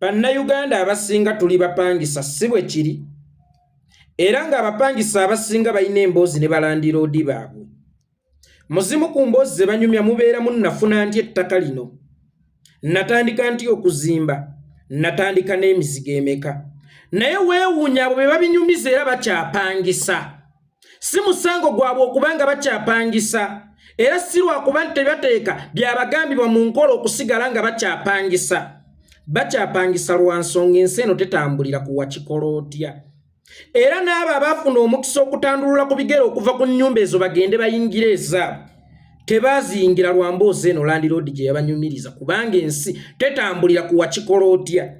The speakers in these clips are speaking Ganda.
Bannayuganda abasinga tuli bapangisa si bwe kiri. Era nga abapangisa abasinga balina emboozi ne balandiroodi baabwe. Muzimu ku mboozi ze banyumya mubeeramu nafuna ntya ettaka lino. Natandika ntya okuzimba. Natandika n'emizigo emeka. Naye weewuunya abo be babinyumiza era bakyapangisa. Si musango gwabwe okubanga bakyapangisa. Era si lwakuba nti tebateeka byabagambibwa mu nkola okusigala nga bakyapangisa. Bakyapangisa lwa nsonga ensi eno tetambulira ku wakikolootya. Era n'abo abaafuna omukisa okutandulula ku bigere okuva ku nnyumba ezo bagende bayingira ezaabwe. Tebaaziyingira lwa mboozi eno landiroodi gye yabanyumiriza kubanga ensi tetambulira ku wakikolootya.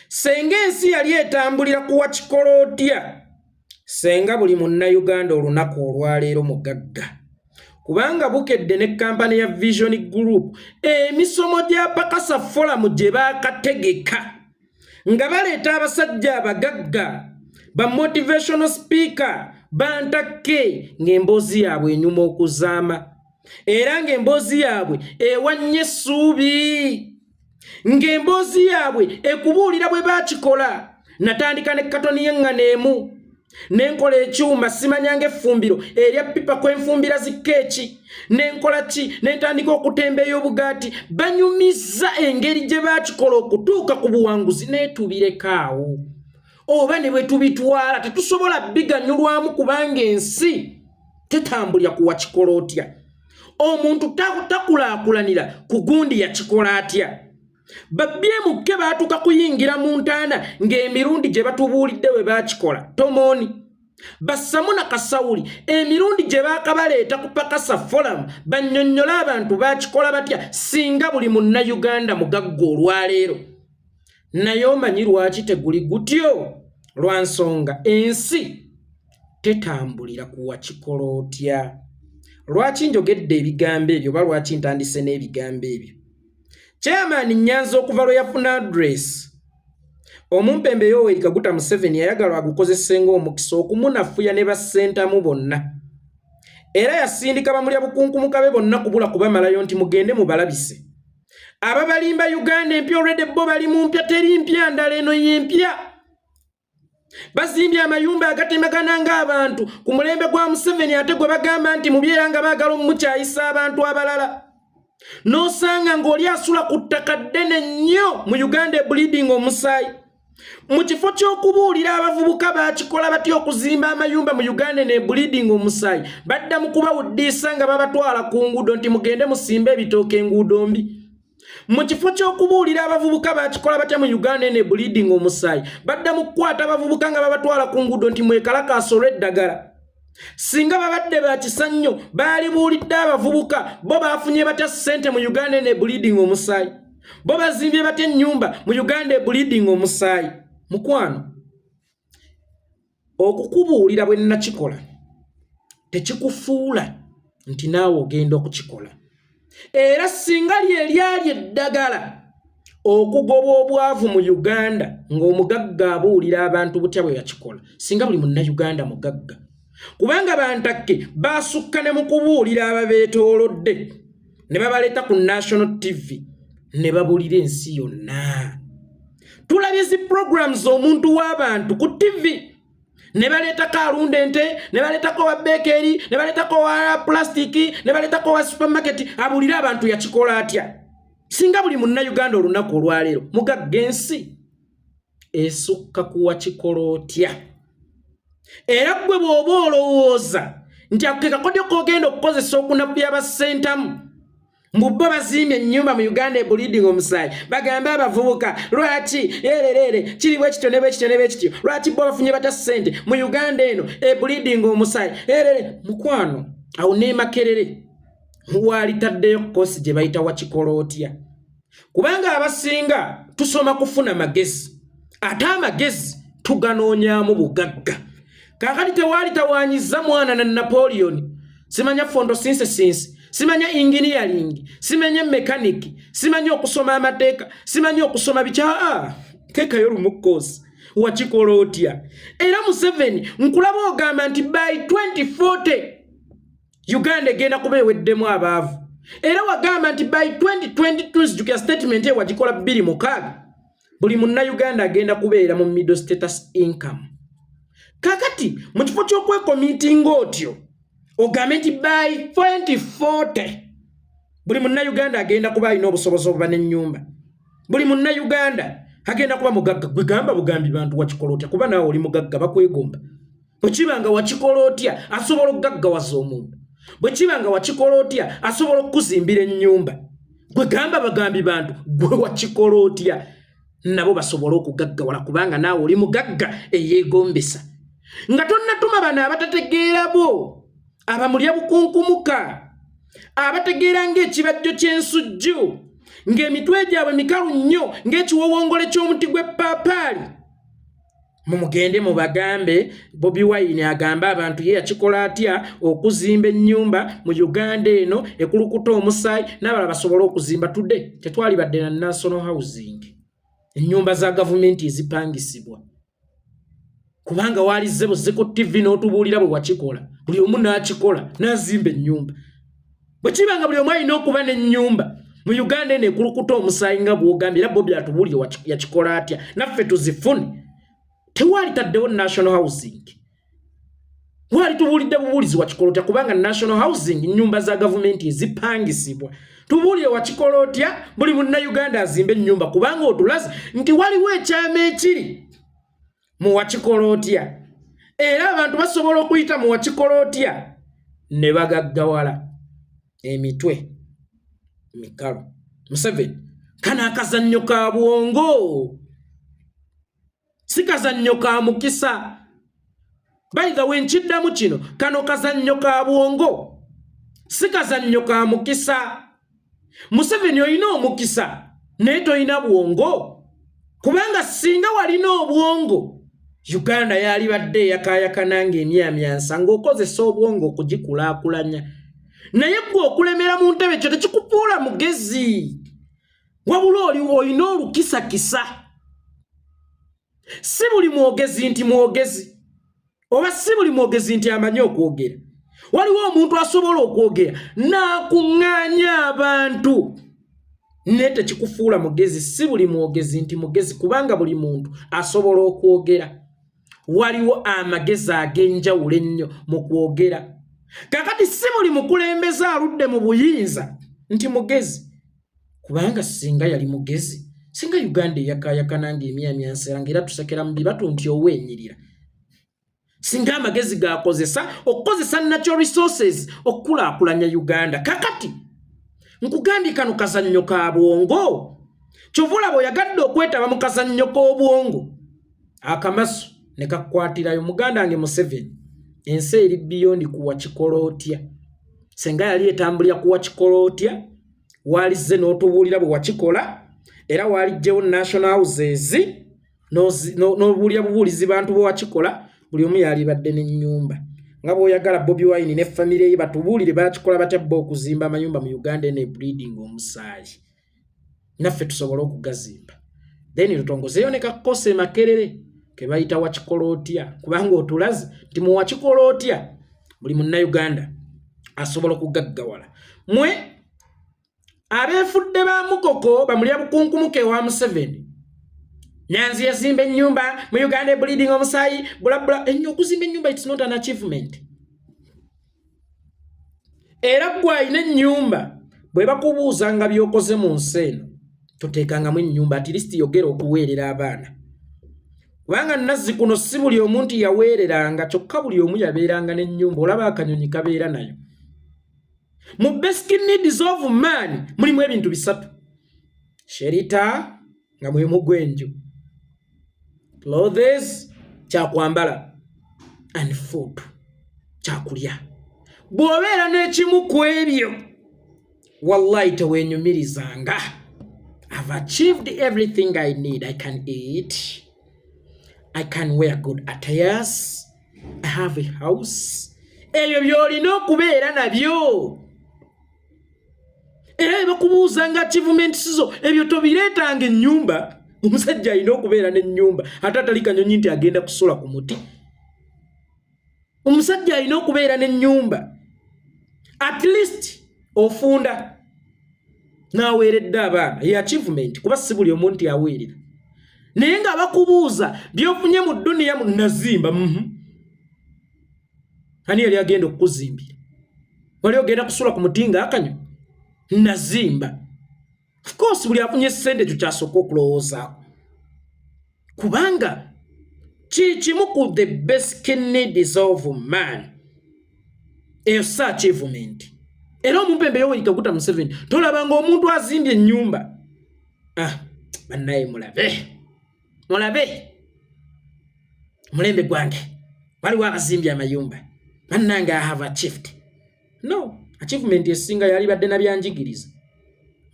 Senga ensi yali etambulira ku wakikolootya, senga buli munnayuganda olunaku olwaleero mugagga. Kubanga bukedde ne kampani ya Vision Group emisomo gya Pakasa Forum gye baakategeka nga baleeta abasajja abagagga ba motivational speaker bantakke ng'emboozi yaabwe enyuma okuzaama. Era ng'emboozi yaabwe ewannye essuubi. Ng'emboozi yaabwe ekubuulira bwe baakikola. Natandika ne katoni y'eŋŋano emu. Nenkola ekyuma simanyanga effumbiro erya pipa kwenfumbira zikeeki. Nenkola ki nentandika okutembeeya obugaati. Banyumiza engeri gye baakikola okutuuka ku buwanguzi neetubirekawo. Oba ne bwe tubitwala tetusobola biganyulwamu kubanga ensi tetambulira ku wakikolootya. Omuntu takulaakulanira ku gundi yakikola atya. Babyemukke baatuka kuyingira mu ntaana ng'emirundi gye batubuulidde we baakikola tomooni. Basamuna Kasawuli emirundi gye baakabaleeta ku Pakasa Forum bannyonnyola abantu baakikola batya singa buli munnayuganda mugagga olwaleero. Naye omanyi lwaki teguli gutyo? Lwa nsonga ensi tetambulira ku wakikolootya. Lwaki njogedde ebigambo ebyo oba lwaki ntandise n'ebigambo ebyo? Chairman Nyanza okuva lwe yafuna address. Omumpembe Yoweri Kaguta Museveni yayagala agukozese ng'omukisa okumunafuya ne bassentamu bonna. Era yasindika bamulya bukunkumukabe bonna kubula kubamalayo nti mugende mubalabise. Ababalimba Uganda empya olwedde bo bali mu mpya teri mpya ndala eno y'empya. Bazimbye amayumba agatemagana ng'abantu ku mulembe gwa Museveni ate gwe bagamba nti mubyera nga baagala omukyayisa abantu abalala. Nosanga ng'oli asula ku ttaka ddene nnyo mu Uganda bleeding omusaayi. Mu kifo ky'okubuulira abavubuka baakikola batya okuzimba amayumba mu Uganda ne bleeding omusaayi badda mu kubawuddiisa nga babatwala ku nguudo nti mugende musimbe ebitooke enguudo mbi. Mu kifo ky'okubuulira abavubuka baakikola batya mu Uganda ne bleeding omusaayi badda mu kukwata abavubuka nga babatwala ku nguudo nti mwekalakaasa olw'eddagala. Singa babadde bakisanyo baali buulidde abavubuka bo baafunye batya ssente mu Uganda ne bleeding omusaayi. Bo bazimbye batya ennyumba mu Uganda bleeding omusaayi. Mukwano, okukubuulira bwe nnakikola tekikufuula nti naawe ogenda okukikola. Era singa lyali eddagala okugoba obwavu mu Uganda ng'omugagga abuulira abantu butya bwe yakikola, singa buli munnayuganda mugagga. Kubanga bantakke baasukka ne mu kubuulira ababeetoolodde ne babaleeta ku National TV ne babuulira ensi yonna. Tulabye zi programs omuntu w'abantu ku TV ne baleetako alunda ente, ne baleetako wa bakery, ne baleetako wa plastiki, ne baleetako wa supermarket abuulira abantu yakikola atya. Singa buli munnayuganda olunaku olwaleero mugagga ensi esukka ku wakikolootya. Era gwe bw'oba olowooza nti ako ke kakodyo k'ogenda okukozesa okunafuya bassentamu mbu bo bazimbye ennyumba mu Uganda bleeding omusaayi bagambe abavubuka lwaki ererere kiri bwe kityo ne bwe kityo ne bwe kityo lwaki bo bafunye batya ssente mu Uganda eno bleeding omusaayi erere. Mukwano, awo ne Makerere waalitaddeyo kkosi gye bayita wakikolootya. Kubanga abasinga tusoma kufuna magezi ate amagezi tuganoonyaamu bugagga. Kakati tewaali tawaanyiza mwana na Napoleon. Simanya photosynthesis, simanya engineering, simanya mechanic, simanya okusoma amateeka, simanya okusoma bikya kekayo lumukkosi wakikolootya. Era Museveni nkulaba ogamba nti by 2040 Uganda egenda kuba eweddemu abaavu. Era wagamba nti by 2022 zijjukira statement wagikola 26 buli Munnayuganda agenda kubeera mu middle status income. Kakati mu kifo ky'okwekomitinga otyo ogambe nti by 2040 buli Munnayuganda agenda kuba alina obusobozi obuba n'ennyumba. Buli Munnayuganda agenda kuba mugagga. Gwe gamba bugambi bantu wakikola otya kuba naawe oli mugagga bakwegomba. Bwe kibanga wakikola otya asobola okugaggawaza omuntu. Bwe kibanga wakikola otya asobola okukuzimbira ennyumba. Gwe gamba bagambi bantu gwe wakikola otya nabo basobola okugaggawala kubanga naawe oli mugagga eyeegombesa. Nga tonnatuma bano abatategeera bo abamulya bukunkumuka abategeera ng'ekibajjo ky'ensujju ng'emitwe gyabwe mikalu nnyo ng'ekiwowongole ky'omuti gw'eppaapaali. Mumugende mubagambe Bobi Wine agamba abantu ye yakikola atya okuzimba ennyumba mu Uganda eno ekulukuta omusaayi n'abalala basobola okuzimba tudde tetwali badde na national housing. Ennyumba za gavumenti ezipangisibwa kubanga wali zebo zeko TV n'otubuulira bwe wakikola buli omu n'akikola n'azimba ennyumba. Bwe kibanga buli omu alina okuba n'ennyumba mu Uganda eno ekulukuta omusaayi nga bw'ogambye era Bobi atubuulire yakikola atya naffe tuzifune. Tewali taddewo national housing. Wali tubuulidde bubuulizi wakikola otya kubanga national housing nnyumba za gavumenti ezipangisibwa. Tubuulire wakikola otya buli Munnayuganda azimbe ennyumba kubanga otulaze nti waliwo ekyama ekiri mu wakikola otya era abantu basobola okuyita mu wakikola otya ne bagaggawala emitwe mikalu. Museveni kana akazannyo ka bwongo si kazannyo ka mukisa. By the way nkiddamu kino kano kazannyo ka bwongo si kazannyo ka mukisa. Museveni olina omukisa naye tolina bwongo kubanga singa walina obwongo Uganda yali badde yakayakana ng'emyamyansa ng'okozesa obwongo okugikulaakulanya. Naye gwe okulemera mu ntebe kyo tekikupuula mugezi wabula oli olina olukisakisa. Si buli mwogezi nti mwogezi oba si buli mwogezi nti amanyi okwogera. Waliwo omuntu asobola okwogera n'akuŋŋaanya abantu naye tekikufuula mugezi. Si buli mwogezi nti mugezi kubanga buli muntu asobola okwogera. Waliwo amagezi ag'enjawulo ennyo mu kwogera. Kakati si buli mukulembeze aludde mu buyinza nti mugezi kubanga singa yali mugezi singa Uganda eyakayakana ng'emyamyansa era tusekera mu bibatu nti oweenyirira. Singa amagezi gakozesa okukozesa natural resources okukulaakulanya Uganda. Kakati nkugambye kano kazannyo ka bwongo kyovula bw'oyagadde okwetaba mu kazannyo k'obwongo akamaso ne kakwatirayo muganda wange Museveni ensi eri beyond ku wakikola otya. Senga yali etambulira ku wakikola otya walize n'otubuulira bwe wakikola era walijjewo national houses n'obuulira bubuulizi bantu bwe wakikola buli omu yali badde n'ennyumba. Nga bw'oyagala Bobi Wine ne family ye batubuulire bakikola batya bo okuzimba amayumba mu Uganda ne breeding omusaayi naffe tusobola okugazimba. Then tutongozeyo ne kakose makerere ke bayita wakikola otya kubanga otulaze nti mu wakikola otya buli Munnayuganda asobola okugaggawala. Mwe abeefudde ba mukoko bamulya bukunkumuke wa Museveni Nyanzi yazimba ennyumba mu Uganda bleeding omusaayi bulabula ennyo okuzimba ennyumba it's not an achievement. Era gwe alina ennyumba bwe bakubuuza nga byokoze mu nsi eno toteekangamu ennyumba at least yogera okuweerera abaana. Kubanga nazzi kuno si buli omuntu yaweereranga kyokka buli omu yabeeranga n'ennyumba olaba akanyonyi kabeera nayo. Mu basic needs of man mulimu ebintu bisatu: shelter nga mwe mugwenju, clothes kyakwambala, and food kyakulya. Bw'obeera n'ekimu ku ebyo wallahi teweenyumirizanga. I've achieved everything I need. I can eat, I can wear good attires, I have a house. Ebyo by'olina okubeera nabyo. Era bakubuuza nga achievements zo ebyo tobireetanga ennyumba. Omusajja alina okubeera n'ennyumba ate atali kanyonyi nti agenda kusula ku muti. Omusajja alina okubeera n'ennyumba at least ofunda n'aweeredde abaana ye achievement kuba si buli omuntu aweerera. naye nga bakubuuza byofunye mu dduniya mu nazimba ani yali agenda okukuzimbira wali ogenda kusula ku mutinga akanyo nazimba of course buli afunye ssente tukyasooka okulowoozaako kubanga kimu ku the basic needs of man eyo si achievement era omumpembe Yoweri Kaguta Museveni tolabanga omuntu azimbye ennyumba bannaye mulabe mulembe gwange waliwo abazimbye amayumba bannange I have achieved no achievement esinga yali badde na byanjigiriza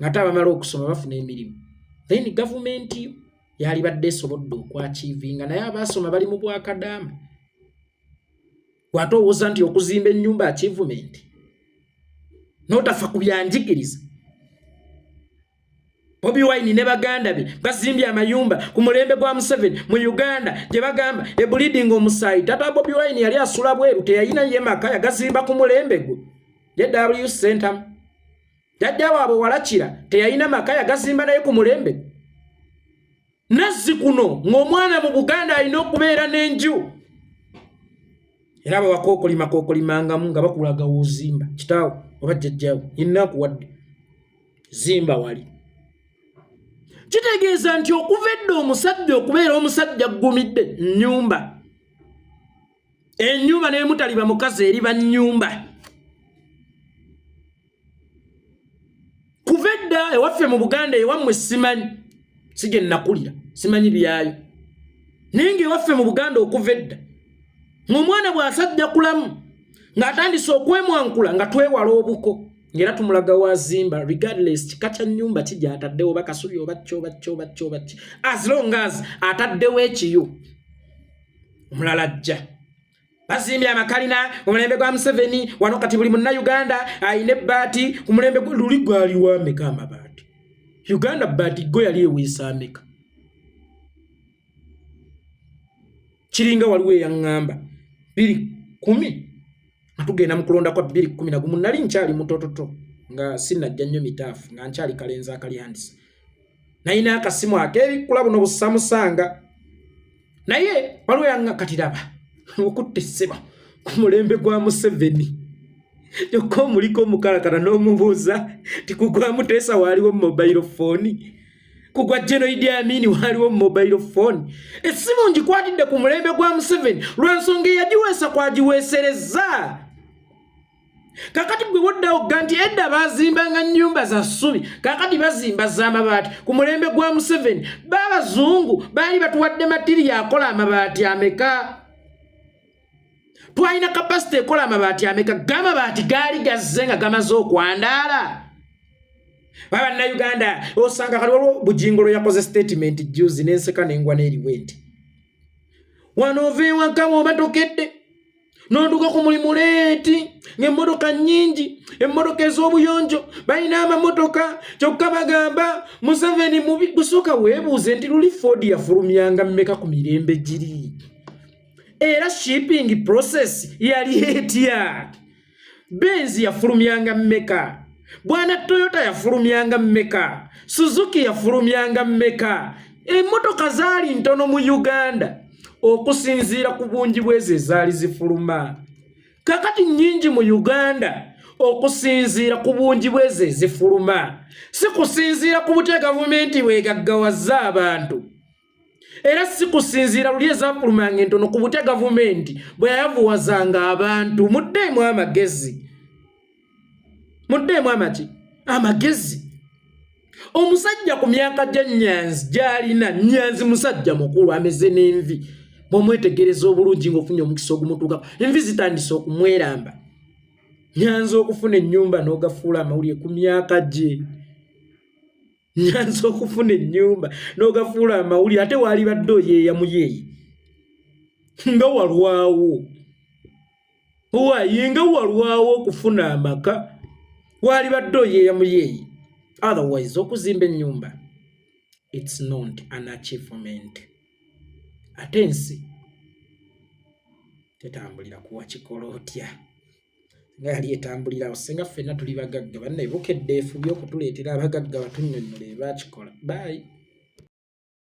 ngate abamala okusoma bafuna emirimu then government yali badde esobodde okwachivinga naye abasoma bali mu bwakadaama watowooza nti okuzimba ennyumba achievement notafa ku byanjigiriza Bobi Wine ne baganda be bazimbye amayumba ku mulembe gwa Museveni mu Uganda gye bagamba e bleeding omusaayi tata Bobi Wine yali asula bweru teyayina ye maka yagazimba ku mulembe gwe JW Center jajja waabo walakira teyayina maka yagazimba naye ku mulembe nazzi kuno ng'omwana mu Buganda alina okubeera n'enju era abo bakookolimanga nga bakulaga wozimba kitaawo oba jjajjaawo yinna akuwadde zimba wali kitegeeza nti okuvedde omusajja okubeera omusajja gumidde nnyumba ennyumba n'emutaliba mukazi eriba nnyumba kuvedda ewaffe mu Buganda ewammwe simanyi sige nakulira simanyi byayo naye ng'ewaffe mu Buganda okuvedda ng'omwana bw'asajja kulamu ng'atandise okwemwankula nga twewala obuko ngera tumulaga wazimba regardless kika kya nnyumba kijja ataddewo bakasubi oba as long as ataddewo ekiyo omulala ajja bazimbye amakalina ku mulembe gwa Museveni wano kati buli munnayuganda ayina ebbaati ku mulembe luli gwali wameka amabaati Uganda baati go yali eweesa ameka kiringa waliwo eyaŋŋamba 2010 atugenda mu kulonda kwa 2011 nali nkyali mutototo nga sinajja nnyo mitaafu nga nkyali kalenza akalihandisa nayina akasimu ak'ebikula buno busamusanga naye waliwo yaŋŋa katiraba okutte sseba ku mulembe gwa Museveni kyokka omuliko omukalakala n'omubuuza ti kugwa Muteesa waaliwo mobile phone kugwa General Idi Amin waaliwo mobile phone essimu ngikwatidde ku mulembe gwa Museveni lw'ensonga eyagiweesa kwagiweesereza kakati bwe woddawo ganti edda bazimbanga nnyumba za ssubi kakati bazimba z'amabaati ku mulembe gwa Museveni b'abazungu baali batuwadde matiri yakola amabaati ameka twalina kapasite ekola amabaati ameka g'amabaati gaali gazze nga gamaze okwandaala Bannayuganda osanga kali waliwo Bujingolo yakoze statement juzi n'enseka n'engwa n'eriwe nti wano oveewo nkama obatokedde n'onduka ku mulimu leeti ng'emmotoka nnyingi emmotoka ez'obuyonjo balina amamotoka kyokka bagamba Museveni mubi gusooka weebuuze nti luli Ford yafulumyanga mmeka ku mirembe giri era shipping process yali etya Benz yafulumyanga mmeka Bwana Toyota yafulumyanga mmeka Suzuki yafulumyanga mmeka emmotoka zaali ntono mu Uganda okusinziira ku bungi bweze zaali zifuluma kakati nnyingi mu Uganda okusinziira ku bungi bweze zifuluma si kusinziira ku butya gavumenti bwegaggawaza abantu era si kusinziira luli ezafulumanga entono ku butya gavumenti bwe yavuwazanga abantu muddeemu amagezi muddemu amagezi omusajja ku myaka gya Nyanzi gyalina Nyanzi musajja mukulu ameze n'envi bw'omwetegereza obulungi ng'ofunye omukisa ogumutuukako envi zitandise okumweramba Nyanzi okufuna ennyumba n'ogafuula amawulire ku myaka gye Nyanzi okufuna ennyumba n'ogafuula amawulire ate waali badde oyeeya muyeeyi nga walwawo nga walwawo okufuna amaka wali badde oyeeya muyeeyi otherwise okuzimba ennyumba it's not an achievement ate ensi tetambulira kuwa kikola otya nga yali etambulirawo singa ffenna tuli bagagga bannaye bukedde efu by'okutuleetera abagagga batunnyonnyola ebakikola bye